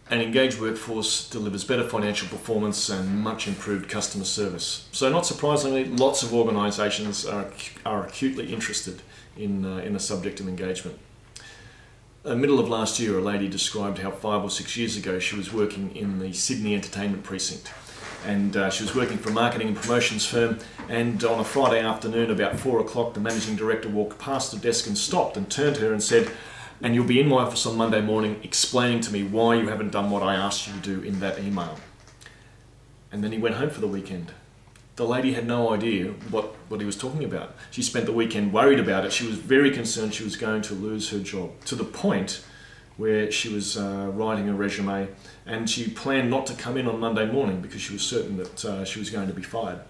An engaged workforce delivers better financial performance and much improved customer service. So not surprisingly, lots of organisations are acutely interested in the subject of engagement. In the middle of last year, a lady described how 5 or 6 years ago she was working in the Sydney entertainment precinct. And she was working for a marketing and promotions firm, and on a Friday afternoon about 4 o'clock the managing director walked past the desk and stopped and turned to her and said, "And you'll be in my office on Monday morning explaining to me why you haven't done what I asked you to do in that email." And then he went home for the weekend. The lady had no idea what he was talking about. She spent the weekend worried about it. She was very concerned she was going to lose her job, to the point where she was writing a resume, and she planned not to come in on Monday morning because she was certain that she was going to be fired.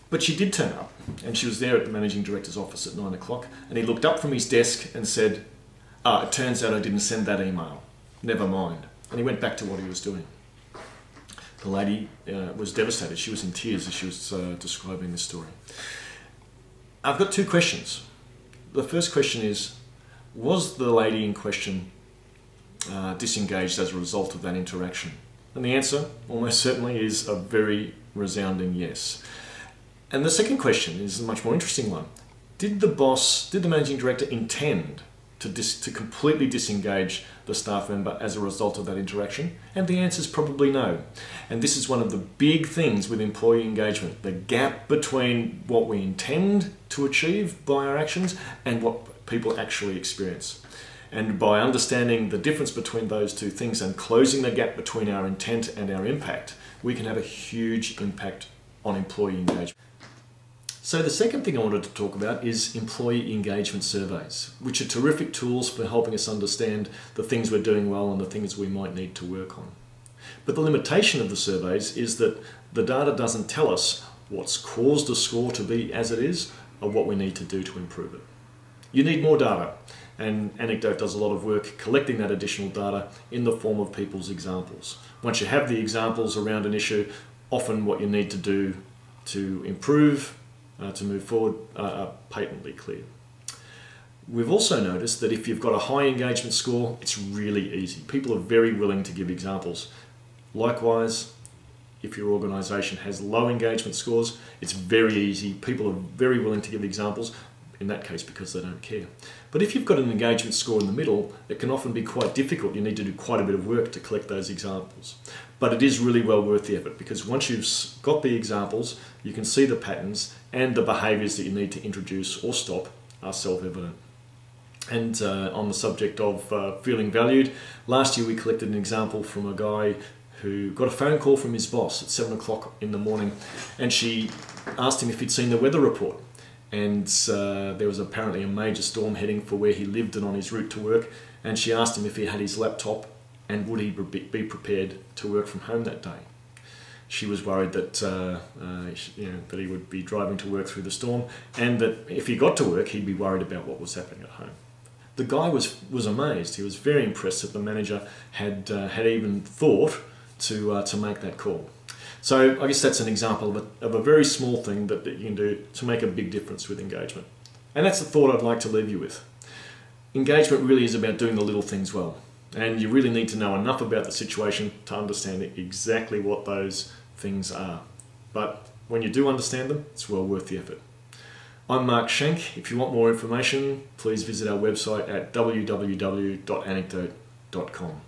But she did turn up, and she was there at the managing director's office at 9 o'clock, and he looked up from his desk and said, "It turns out I didn't send that email. Never mind." And he went back to what he was doing. The lady was devastated. She was in tears as she was describing this story. I've got 2 questions. The first question is, was the lady in question disengaged as a result of that interaction? And the answer, almost certainly, is a very resounding yes. And the second question is a much more interesting one. Did the managing director intend to completely disengage the staff member as a result of that interaction? And the answer is probably no. And this is one of the big things with employee engagement, the gap between what we intend to achieve by our actions and what people actually experience. And by understanding the difference between those two things and closing the gap between our intent and our impact, we can have a huge impact on employee engagement. So the second thing I wanted to talk about is employee engagement surveys, which are terrific tools for helping us understand the things we're doing well and the things we might need to work on. But the limitation of the surveys is that the data doesn't tell us what's caused a score to be as it is or what we need to do to improve it. You need more data, and Anecdote does a lot of work collecting that additional data in the form of people's examples. Once you have the examples around an issue, often what you need to do to improve, to move forward, are patently clear. We've also noticed that if you've got a high engagement score, it's really easy. People are very willing to give examples. Likewise, if your organisation has low engagement scores, it's very easy. People are very willing to give examples, in that case because they don't care. But if you've got an engagement score in the middle, it can often be quite difficult. You need to do quite a bit of work to collect those examples. But it is really well worth the effort, because once you've got the examples, you can see the patterns, and the behaviours that you need to introduce or stop are self-evident. And on the subject of feeling valued, last year we collected an example from a guy who got a phone call from his boss at 7 o'clock in the morning, and she asked him if he'd seen the weather report. And there was apparently a major storm heading for where he lived and on his route to work, and she asked him if he had his laptop and would he be prepared to work from home that day. She was worried that, that he would be driving to work through the storm, and that if he got to work he'd be worried about what was happening at home. The guy was amazed. He was very impressed that the manager had even thought to make that call. So I guess that's an example of a very small thing that you can do to make a big difference with engagement. And that's the thought I'd like to leave you with. Engagement really is about doing the little things well. And you really need to know enough about the situation to understand exactly what those things are. But when you do understand them, it's well worth the effort. I'm Mark Schenk. If you want more information, please visit our website at www.anecdote.com.